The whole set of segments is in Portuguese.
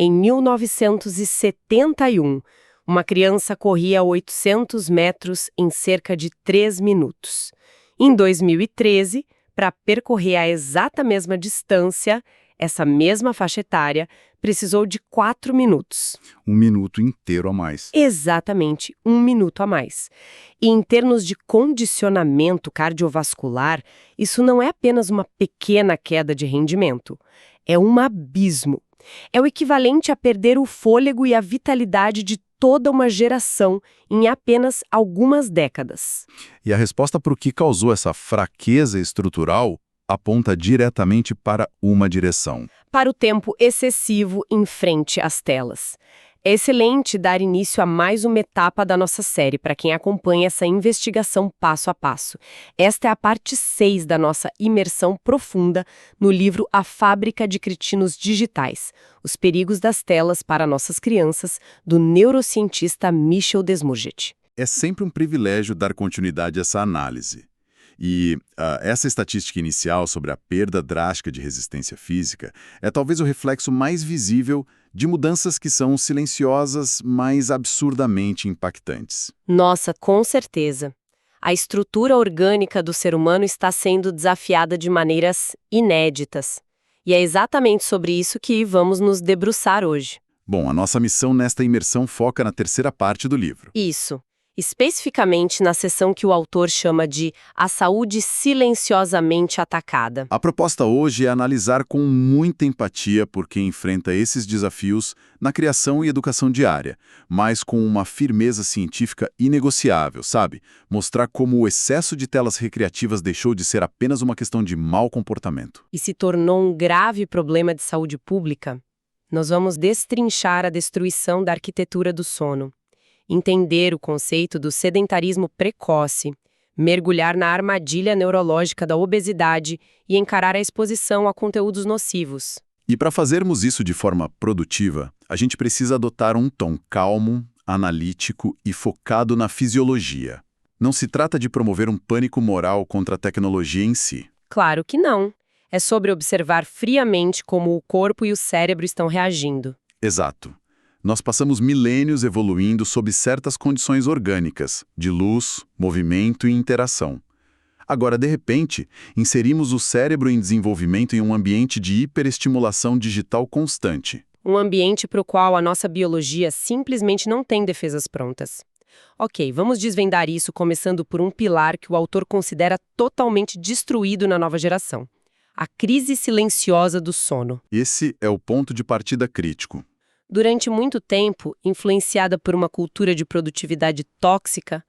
Em 1971, uma criança corria 800 metros em cerca de 3 minutos. Em 2013, para percorrer a exata mesma distância, essa mesma faixa etária precisou de 4 minutos. Um minuto inteiro a mais. Exatamente, 1 minuto a mais. E em termos de condicionamento cardiovascular, isso não é apenas uma pequena queda de rendimento. É um abismo. É o equivalente a perder o fôlego e a vitalidade de toda uma geração em apenas algumas décadas. E a resposta para o que causou essa fraqueza estrutural aponta diretamente para uma direção. Para o tempo excessivo em frente às telas. É excelente dar início a mais uma etapa da nossa série para quem acompanha essa investigação passo a passo. Esta é a parte 6 da nossa imersão profunda no livro A Fábrica de Cretinos Digitais, Os Perigos das Telas para Nossas Crianças, do neurocientista Michel Desmouget. É sempre um privilégio dar continuidade a essa análise. E essa estatística inicial sobre a perda drástica de resistência física é talvez o reflexo mais visível de mudanças que são silenciosas, mas absurdamente impactantes. Nossa, com certeza. A estrutura orgânica do ser humano está sendo desafiada de maneiras inéditas. E é exatamente sobre isso que vamos nos debruçar hoje. Bom, a nossa missão nesta imersão foca na terceira parte do livro. Isso. Especificamente na seção que o autor chama de A Saúde Silenciosamente Atacada. A proposta hoje é analisar com muita empatia por quem enfrenta esses desafios na criação e educação diária, mas com uma firmeza científica inegociável, sabe? Mostrar como o excesso de telas recreativas deixou de ser apenas uma questão de mau comportamento. E se tornou um grave problema de saúde pública. Nós vamos destrinchar a destruição da arquitetura do sono. Entender o conceito do sedentarismo precoce, mergulhar na armadilha neurológica da obesidade e encarar a exposição a conteúdos nocivos. E para fazermos isso de forma produtiva, a gente precisa adotar um tom calmo, analítico e focado na fisiologia. Não se trata de promover um pânico moral contra a tecnologia em si. Claro que não. É sobre observar friamente como o corpo e o cérebro estão reagindo. Exato. Nós passamos milênios evoluindo sob certas condições orgânicas, de luz, movimento e interação. Agora, de repente, inserimos o cérebro em desenvolvimento em um ambiente de hiperestimulação digital constante. Um ambiente para o qual a nossa biologia simplesmente não tem defesas prontas. Ok, vamos desvendar isso começando por um pilar que o autor considera totalmente destruído na nova geração. A crise silenciosa do sono. Esse é o ponto de partida crítico. Durante muito tempo, influenciada por uma cultura de produtividade tóxica,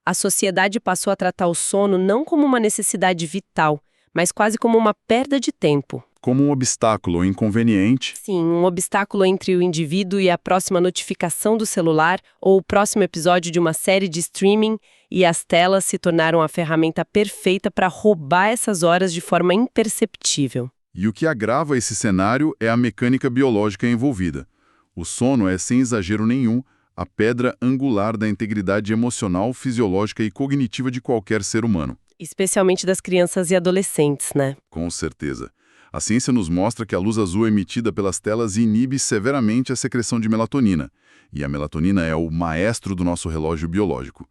a sociedade passou a tratar o sono não como uma necessidade vital, mas quase como uma perda de tempo. Como um obstáculo ou inconveniente. Sim, um obstáculo entre o indivíduo e a próxima notificação do celular ou o próximo episódio de uma série de streaming, e as telas se tornaram a ferramenta perfeita para roubar essas horas de forma imperceptível. E o que agrava esse cenário é a mecânica biológica envolvida. O sono é, sem exagero nenhum, a pedra angular da integridade emocional, fisiológica e cognitiva de qualquer ser humano. Especialmente das crianças e adolescentes, né? Com certeza. A ciência nos mostra que a luz azul emitida pelas telas inibe severamente a secreção de melatonina. E a melatonina é o maestro do nosso relógio biológico.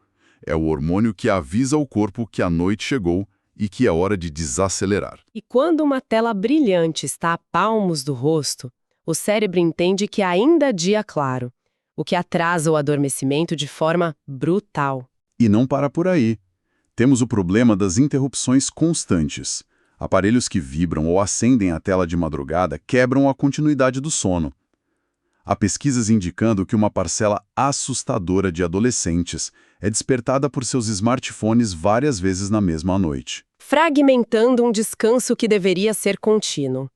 É o hormônio que avisa ao corpo que a noite chegou e que é hora de desacelerar. E quando uma tela brilhante está a palmos do rosto, o cérebro entende que ainda há dia claro, o que atrasa o adormecimento de forma brutal. E não para por aí. Temos o problema das interrupções constantes. Aparelhos que vibram ou acendem a tela de madrugada quebram a continuidade do sono. Há pesquisas indicando que uma parcela assustadora de adolescentes é despertada por seus smartphones várias vezes na mesma noite. Fragmentando um descanso que deveria ser contínuo.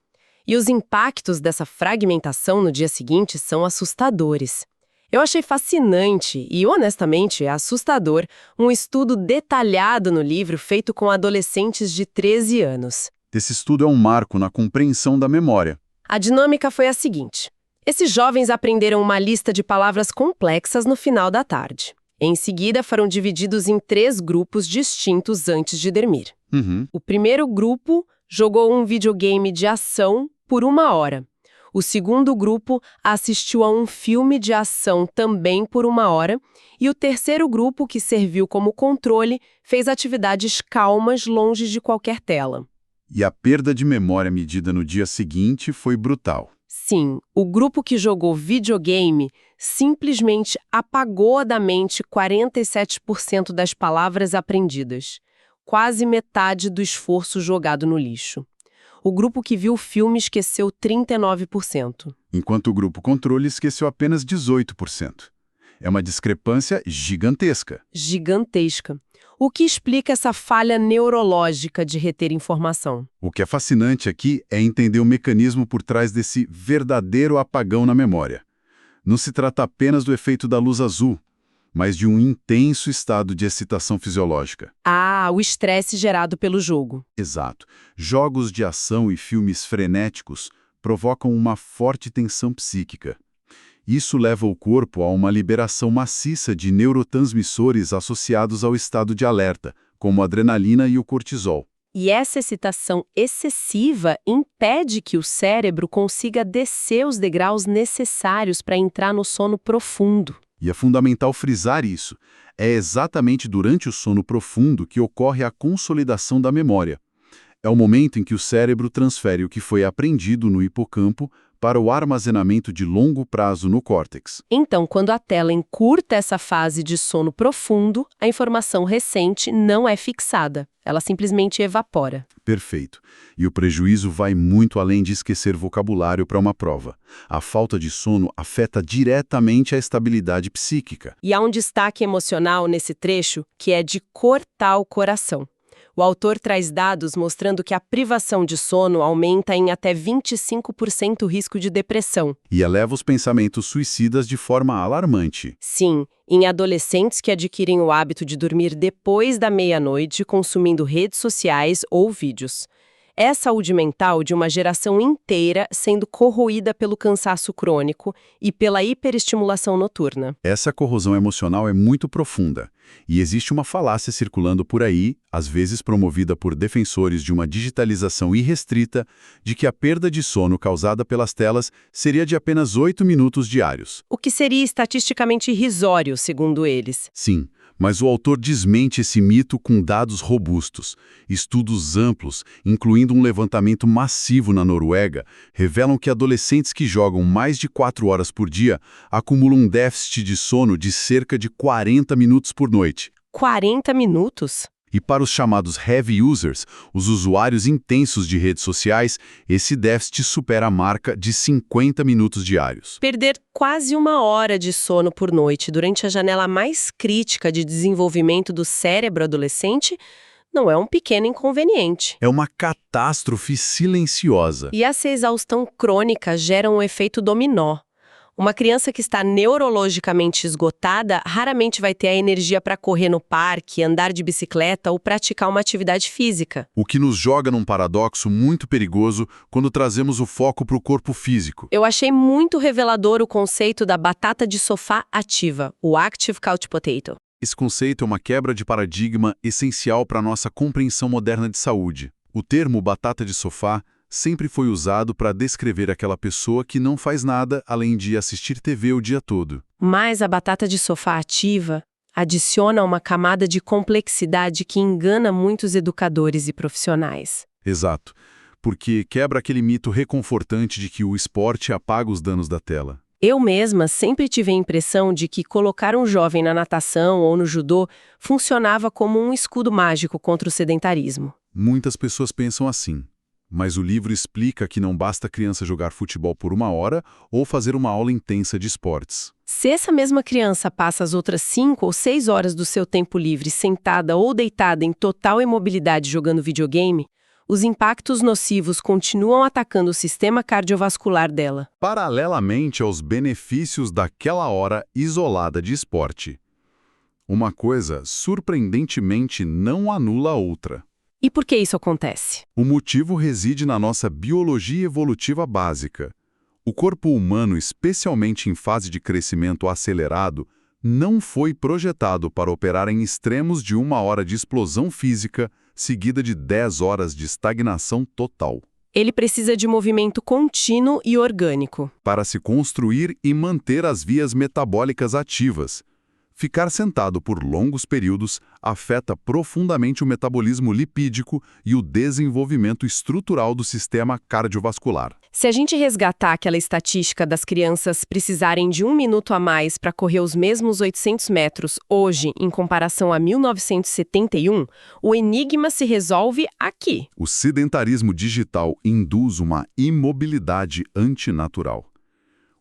E os impactos dessa fragmentação no dia seguinte são assustadores. Eu achei fascinante e, honestamente, assustador um estudo detalhado no livro feito com adolescentes de 13 anos. Esse estudo é um marco na compreensão da memória. A dinâmica foi a seguinte. Esses jovens aprenderam uma lista de palavras complexas no final da tarde. Em seguida, foram divididos em 3 grupos distintos antes de dormir. O primeiro grupo jogou um videogame de ação por 1 hora. O segundo grupo assistiu a um filme de ação também por 1 hora, e o terceiro grupo, que serviu como controle, fez atividades calmas longe de qualquer tela. E a perda de memória medida no dia seguinte foi brutal. Sim, o grupo que jogou videogame simplesmente apagou da mente 47% das palavras aprendidas, quase metade do esforço jogado no lixo. O grupo que viu o filme esqueceu 39%. Enquanto o grupo controle esqueceu apenas 18%. É uma discrepância gigantesca. Gigantesca. O que explica essa falha neurológica de reter informação? O que é fascinante aqui é entender o mecanismo por trás desse verdadeiro apagão na memória. Não se trata apenas do efeito da luz azul, mas de um intenso estado de excitação fisiológica. Ah, o estresse gerado pelo jogo. Exato. Jogos de ação e filmes frenéticos provocam uma forte tensão psíquica. Isso leva o corpo a uma liberação maciça de neurotransmissores associados ao estado de alerta, como a adrenalina e o cortisol. E essa excitação excessiva impede que o cérebro consiga descer os degraus necessários para entrar no sono profundo. E é fundamental frisar isso. É exatamente durante o sono profundo que ocorre a consolidação da memória. É o momento em que o cérebro transfere o que foi aprendido no hipocampo para o armazenamento de longo prazo no córtex. Então, quando a tela encurta essa fase de sono profundo, a informação recente não é fixada. Ela simplesmente evapora. Perfeito. E o prejuízo vai muito além de esquecer vocabulário para uma prova. A falta de sono afeta diretamente a estabilidade psíquica. E há um destaque emocional nesse trecho que é de cortar o coração. O autor traz dados mostrando que a privação de sono aumenta em até 25% o risco de depressão. E eleva os pensamentos suicidas de forma alarmante. Sim, em adolescentes que adquirem o hábito de dormir depois da meia-noite consumindo redes sociais ou vídeos. É a saúde mental de uma geração inteira sendo corroída pelo cansaço crônico e pela hiperestimulação noturna. Essa corrosão emocional é muito profunda. E existe uma falácia circulando por aí, às vezes promovida por defensores de uma digitalização irrestrita, de que a perda de sono causada pelas telas seria de apenas 8 minutos diários. O que seria estatisticamente irrisório, segundo eles. Sim, mas o autor desmente esse mito com dados robustos. Estudos amplos, incluindo um levantamento massivo na Noruega, revelam que adolescentes que jogam mais de 4 horas por dia acumulam um déficit de sono de cerca de 40 minutos por noite. 40 minutos? E para os chamados heavy users, os usuários intensos de redes sociais, esse déficit supera a marca de 50 minutos diários. Perder quase 1 hora de sono por noite durante a janela mais crítica de desenvolvimento do cérebro adolescente não é um pequeno inconveniente. É uma catástrofe silenciosa. E essa exaustão crônica gera um efeito dominó. Uma criança que está neurologicamente esgotada raramente vai ter a energia para correr no parque, andar de bicicleta ou praticar uma atividade física. O que nos joga num paradoxo muito perigoso quando trazemos o foco para o corpo físico. Eu achei muito revelador o conceito da batata de sofá ativa, o Active Couch Potato. Esse conceito é uma quebra de paradigma essencial para a nossa compreensão moderna de saúde. O termo batata de sofá sempre foi usado para descrever aquela pessoa que não faz nada além de assistir TV o dia todo. Mas a batata de sofá ativa adiciona uma camada de complexidade que engana muitos educadores e profissionais. Exato, porque quebra aquele mito reconfortante de que o esporte apaga os danos da tela. Eu mesma sempre tive a impressão de que colocar um jovem na natação ou no judô funcionava como um escudo mágico contra o sedentarismo. Muitas pessoas pensam assim. Mas o livro explica que não basta a criança jogar futebol por 1 hora ou fazer uma aula intensa de esportes. Se essa mesma criança passa as outras 5 ou 6 horas do seu tempo livre sentada ou deitada em total imobilidade jogando videogame, os impactos nocivos continuam atacando o sistema cardiovascular dela. Paralelamente aos benefícios daquela hora isolada de esporte. Uma coisa, surpreendentemente, não anula a outra. E por que isso acontece? O motivo reside na nossa biologia evolutiva básica. O corpo humano, especialmente em fase de crescimento acelerado, não foi projetado para operar em extremos de 1 hora de explosão física, seguida de 10 horas de estagnação total. Ele precisa de movimento contínuo e orgânico. Para se construir e manter as vias metabólicas ativas. Ficar sentado por longos períodos afeta profundamente o metabolismo lipídico e o desenvolvimento estrutural do sistema cardiovascular. Se a gente resgatar aquela estatística das crianças precisarem de 1 minuto a mais para correr os mesmos 800 metros hoje, em comparação a 1971, o enigma se resolve aqui. O sedentarismo digital induz uma imobilidade antinatural.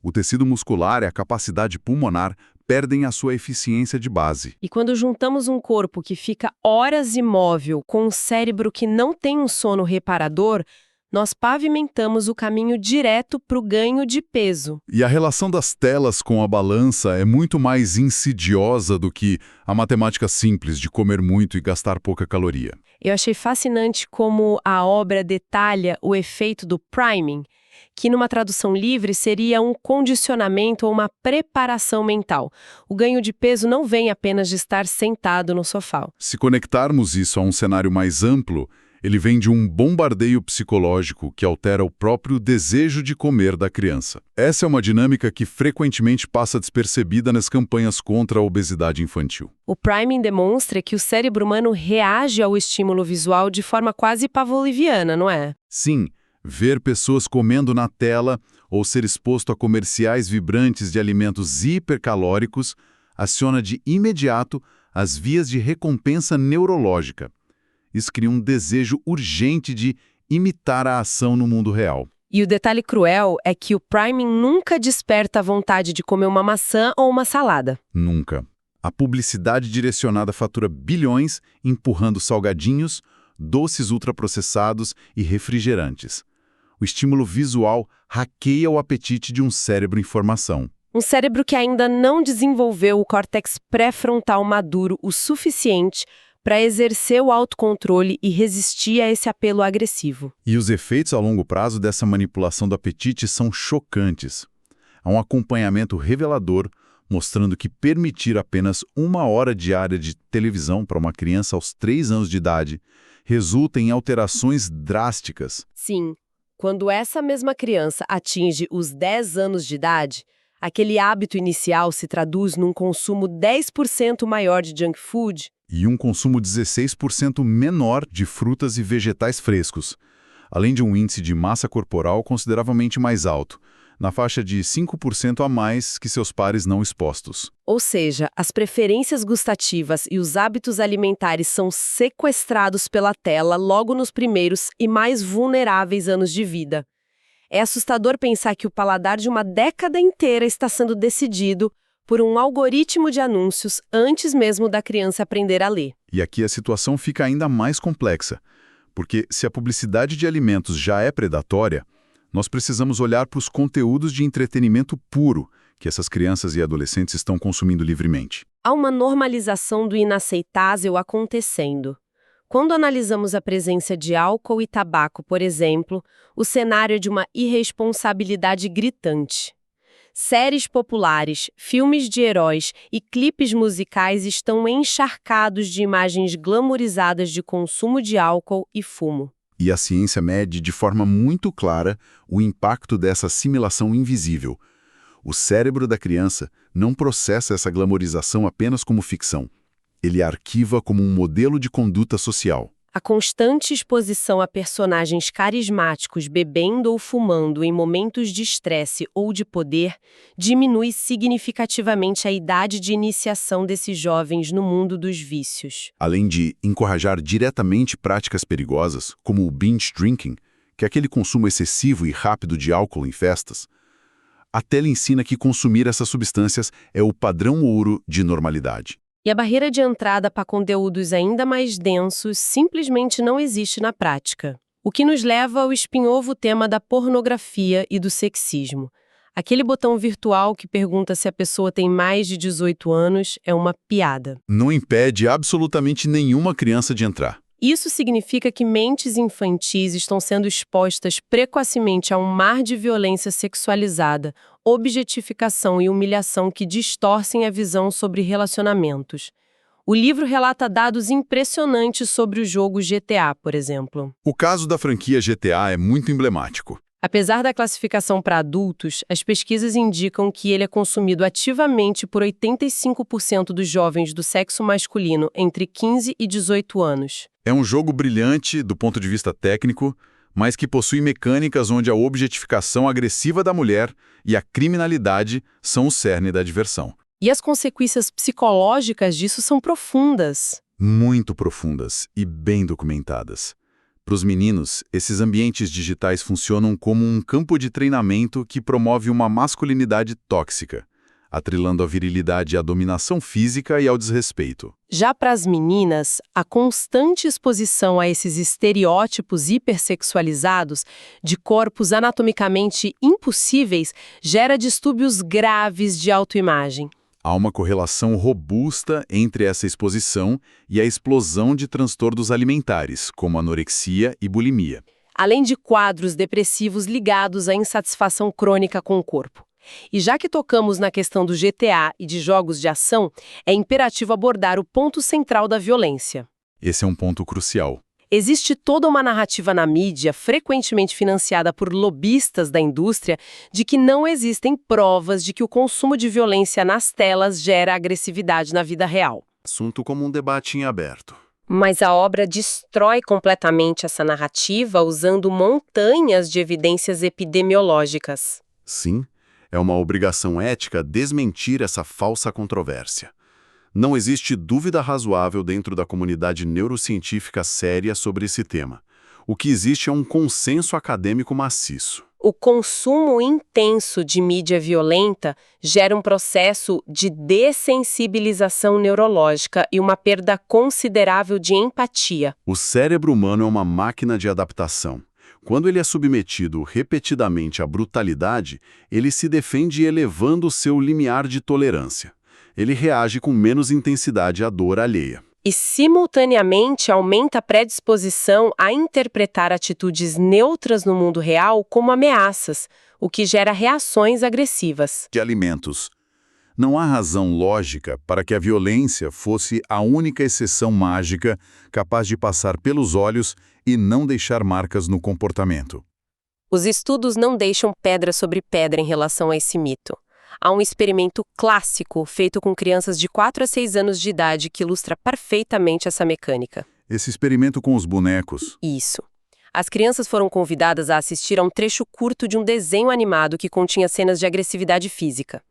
O tecido muscular e a capacidade pulmonar perdem a sua eficiência de base. E quando juntamos um corpo que fica horas imóvel com um cérebro que não tem um sono reparador, nós pavimentamos o caminho direto para o ganho de peso. E a relação das telas com a balança é muito mais insidiosa do que a matemática simples de comer muito e gastar pouca caloria. Eu achei fascinante como a obra detalha o efeito do priming, que numa tradução livre seria um condicionamento ou uma preparação mental. O ganho de peso não vem apenas de estar sentado no sofá. Se conectarmos isso a um cenário mais amplo, ele vem de um bombardeio psicológico que altera o próprio desejo de comer da criança. Essa é uma dinâmica que frequentemente passa despercebida nas campanhas contra a obesidade infantil. O priming demonstra que o cérebro humano reage ao estímulo visual de forma quase pavloviana, não é? Sim, ver pessoas comendo na tela ou ser exposto a comerciais vibrantes de alimentos hipercalóricos aciona de imediato as vias de recompensa neurológica. Isso cria um desejo urgente de imitar a ação no mundo real. E o detalhe cruel é que o priming nunca desperta a vontade de comer uma maçã ou uma salada. Nunca. A publicidade direcionada fatura bilhões empurrando salgadinhos, doces ultraprocessados e refrigerantes. O estímulo visual hackeia o apetite de um cérebro em formação. Um cérebro que ainda não desenvolveu o córtex pré-frontal maduro o suficiente para exercer o autocontrole e resistir a esse apelo agressivo. E os efeitos a longo prazo dessa manipulação do apetite são chocantes. Há um acompanhamento revelador mostrando que permitir apenas 1 hora diária de televisão para uma criança aos 3 anos de idade resulta em alterações drásticas. Sim, quando essa mesma criança atinge os 10 anos de idade, aquele hábito inicial se traduz num consumo 10% maior de junk food, e um consumo 16% menor de frutas e vegetais frescos, além de um índice de massa corporal consideravelmente mais alto, na faixa de 5% a mais que seus pares não expostos. Ou seja, as preferências gustativas e os hábitos alimentares são sequestrados pela tela logo nos primeiros e mais vulneráveis anos de vida. É assustador pensar que o paladar de uma década inteira está sendo decidido por um algoritmo de anúncios antes mesmo da criança aprender a ler. E aqui a situação fica ainda mais complexa, porque se a publicidade de alimentos já é predatória, nós precisamos olhar para os conteúdos de entretenimento puro que essas crianças e adolescentes estão consumindo livremente. Há uma normalização do inaceitável acontecendo. Quando analisamos a presença de álcool e tabaco, por exemplo, o cenário é de uma irresponsabilidade gritante. Séries populares, filmes de heróis e clipes musicais estão encharcados de imagens glamorizadas de consumo de álcool e fumo. E a ciência mede de forma muito clara o impacto dessa assimilação invisível. O cérebro da criança não processa essa glamorização apenas como ficção. Ele a arquiva como um modelo de conduta social. A constante exposição a personagens carismáticos bebendo ou fumando em momentos de estresse ou de poder diminui significativamente a idade de iniciação desses jovens no mundo dos vícios. Além de encorajar diretamente práticas perigosas, como o binge drinking, que é aquele consumo excessivo e rápido de álcool em festas, a tela ensina que consumir essas substâncias é o padrão ouro de normalidade. E a barreira de entrada para conteúdos ainda mais densos simplesmente não existe na prática. O que nos leva ao espinhoso tema da pornografia e do sexismo. Aquele botão virtual que pergunta se a pessoa tem mais de 18 anos é uma piada. Não impede absolutamente nenhuma criança de entrar. Isso significa que mentes infantis estão sendo expostas precocemente a um mar de violência sexualizada, objetificação e humilhação que distorcem a visão sobre relacionamentos. O livro relata dados impressionantes sobre o jogo GTA, por exemplo. O caso da franquia GTA é muito emblemático. Apesar da classificação para adultos, as pesquisas indicam que ele é consumido ativamente por 85% dos jovens do sexo masculino entre 15 e 18 anos. É um jogo brilhante do ponto de vista técnico, mas que possui mecânicas onde a objetificação agressiva da mulher e a criminalidade são o cerne da diversão. E as consequências psicológicas disso são profundas. Muito profundas e bem documentadas. Para os meninos, esses ambientes digitais funcionam como um campo de treinamento que promove uma masculinidade tóxica, atrelando a virilidade à dominação física e ao desrespeito. Já para as meninas, a constante exposição a esses estereótipos hipersexualizados de corpos anatomicamente impossíveis gera distúrbios graves de autoimagem. Há uma correlação robusta entre essa exposição e a explosão de transtornos alimentares, como anorexia e bulimia. Além de quadros depressivos ligados à insatisfação crônica com o corpo. E já que tocamos na questão do GTA e de jogos de ação, é imperativo abordar o ponto central da violência. Esse é um ponto crucial. Existe toda uma narrativa na mídia, frequentemente financiada por lobistas da indústria, de que não existem provas de que o consumo de violência nas telas gera agressividade na vida real. Assunto como um debate em aberto. Mas a obra destrói completamente essa narrativa usando montanhas de evidências epidemiológicas. Sim, é uma obrigação ética desmentir essa falsa controvérsia. Não existe dúvida razoável dentro da comunidade neurocientífica séria sobre esse tema. O que existe é um consenso acadêmico maciço. O consumo intenso de mídia violenta gera um processo de dessensibilização neurológica e uma perda considerável de empatia. O cérebro humano é uma máquina de adaptação. Quando ele é submetido repetidamente à brutalidade, ele se defende elevando seu limiar de tolerância. Ele reage com menos intensidade à dor alheia. E, simultaneamente, aumenta a predisposição a interpretar atitudes neutras no mundo real como ameaças, o que gera reações agressivas. De alimentos. Não há razão lógica para que a violência fosse a única exceção mágica capaz de passar pelos olhos e não deixar marcas no comportamento. Os estudos não deixam pedra sobre pedra em relação a esse mito. Há um experimento clássico feito com crianças de 4 a 6 anos de idade que ilustra perfeitamente essa mecânica. Esse experimento com os bonecos. Isso. As crianças foram convidadas a assistir a um trecho curto de um desenho animado que continha cenas de agressividade física.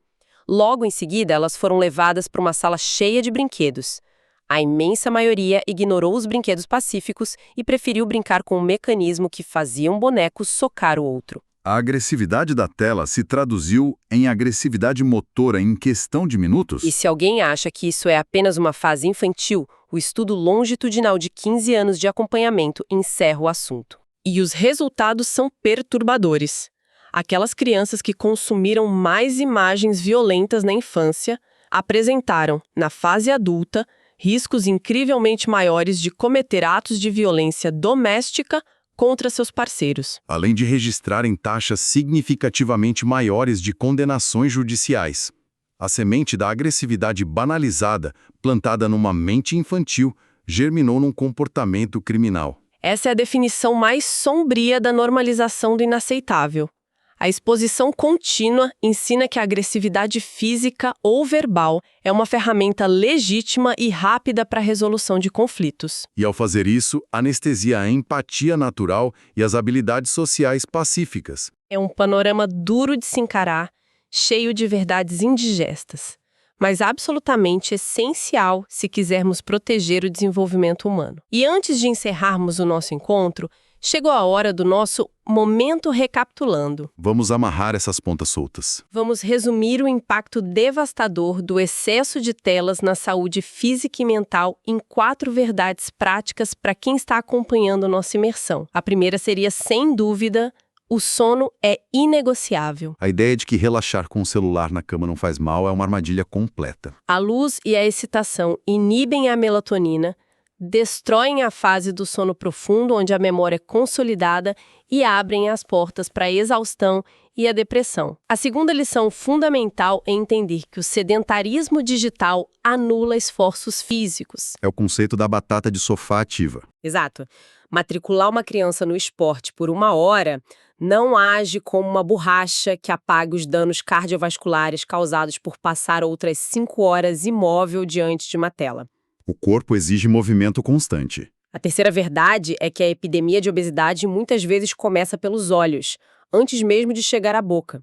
Logo em seguida, elas foram levadas para uma sala cheia de brinquedos. A imensa maioria ignorou os brinquedos pacíficos e preferiu brincar com um mecanismo que fazia um boneco socar o outro. A agressividade da tela se traduziu em agressividade motora em questão de minutos? E se alguém acha que isso é apenas uma fase infantil, o estudo longitudinal de 15 anos de acompanhamento encerra o assunto. E os resultados são perturbadores. Aquelas crianças que consumiram mais imagens violentas na infância apresentaram, na fase adulta, riscos incrivelmente maiores de cometer atos de violência doméstica contra seus parceiros. Além de registrarem taxas significativamente maiores de condenações judiciais. A semente da agressividade banalizada, plantada numa mente infantil, germinou num comportamento criminal. Essa é a definição mais sombria da normalização do inaceitável. A exposição contínua ensina que a agressividade física ou verbal é uma ferramenta legítima e rápida para a resolução de conflitos. E ao fazer isso, anestesia a empatia natural e as habilidades sociais pacíficas. É um panorama duro de se encarar, cheio de verdades indigestas, mas absolutamente essencial se quisermos proteger o desenvolvimento humano. E antes de encerrarmos o nosso encontro, chegou a hora do nosso momento recapitulando. Vamos amarrar essas pontas soltas. Vamos resumir o impacto devastador do excesso de telas na saúde física e mental em 4 verdades práticas para quem está acompanhando nossa imersão. A primeira seria, sem dúvida, o sono é inegociável. A ideia de que relaxar com o celular na cama não faz mal é uma armadilha completa. A luz e a excitação inibem a melatonina, destroem a fase do sono profundo, onde a memória é consolidada, e abrem as portas para a exaustão e a depressão. A segunda lição fundamental é entender que o sedentarismo digital anula esforços físicos. É o conceito da batata de sofá ativa. Exato. Matricular uma criança no esporte por 1 hora não age como uma borracha que apaga os danos cardiovasculares causados por passar outras 5 horas imóvel diante de uma tela. O corpo exige movimento constante. A terceira verdade é que a epidemia de obesidade muitas vezes começa pelos olhos, antes mesmo de chegar à boca.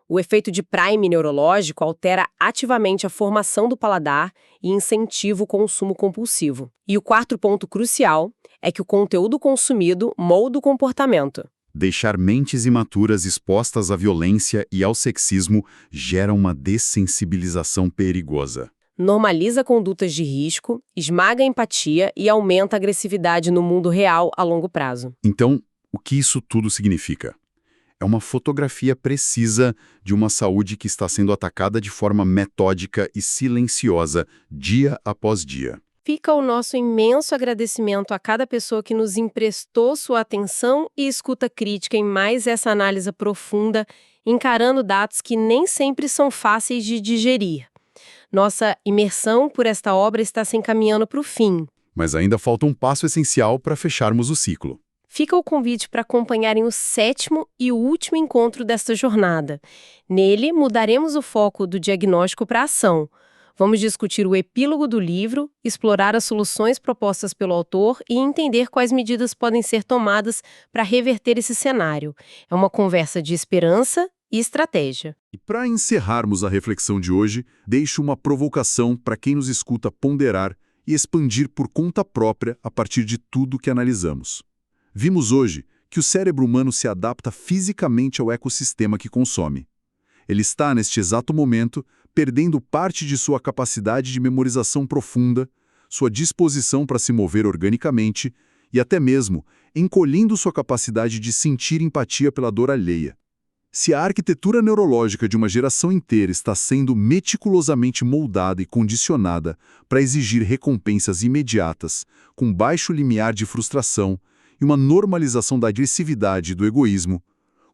O efeito de Prime neurológico altera ativamente a formação do paladar e incentiva o consumo compulsivo. E o quarto ponto crucial é que o conteúdo consumido molda o comportamento. Deixar mentes imaturas expostas à violência e ao sexismo gera uma dessensibilização perigosa. Normaliza condutas de risco, esmaga a empatia e aumenta a agressividade no mundo real a longo prazo. Então, o que isso tudo significa? É uma fotografia precisa de uma saúde que está sendo atacada de forma metódica e silenciosa, dia após dia. Fica o nosso imenso agradecimento a cada pessoa que nos emprestou sua atenção e escuta crítica em mais essa análise profunda, encarando dados que nem sempre são fáceis de digerir. Nossa imersão por esta obra está se encaminhando para o fim. Mas ainda falta um passo essencial para fecharmos o ciclo. Fica o convite para acompanharem o 7º e último encontro desta jornada. Nele, mudaremos o foco do diagnóstico para a ação. Vamos discutir o epílogo do livro, explorar as soluções propostas pelo autor e entender quais medidas podem ser tomadas para reverter esse cenário. É uma conversa de esperança e estratégia. E para encerrarmos a reflexão de hoje, deixo uma provocação para quem nos escuta ponderar e expandir por conta própria a partir de tudo que analisamos. Vimos hoje que o cérebro humano se adapta fisicamente ao ecossistema que consome. Ele está, neste exato momento, perdendo parte de sua capacidade de memorização profunda, sua disposição para se mover organicamente e até mesmo encolhendo sua capacidade de sentir empatia pela dor alheia. Se a arquitetura neurológica de uma geração inteira está sendo meticulosamente moldada e condicionada para exigir recompensas imediatas, com baixo limiar de frustração e uma normalização da agressividade e do egoísmo,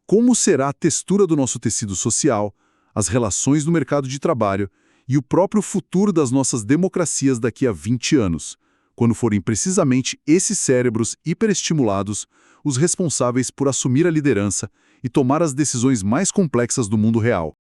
como será a textura do nosso tecido social, as relações no mercado de trabalho e o próprio futuro das nossas democracias daqui a 20 anos, quando forem precisamente esses cérebros hiperestimulados os responsáveis por assumir a liderança e tomar as decisões mais complexas do mundo real?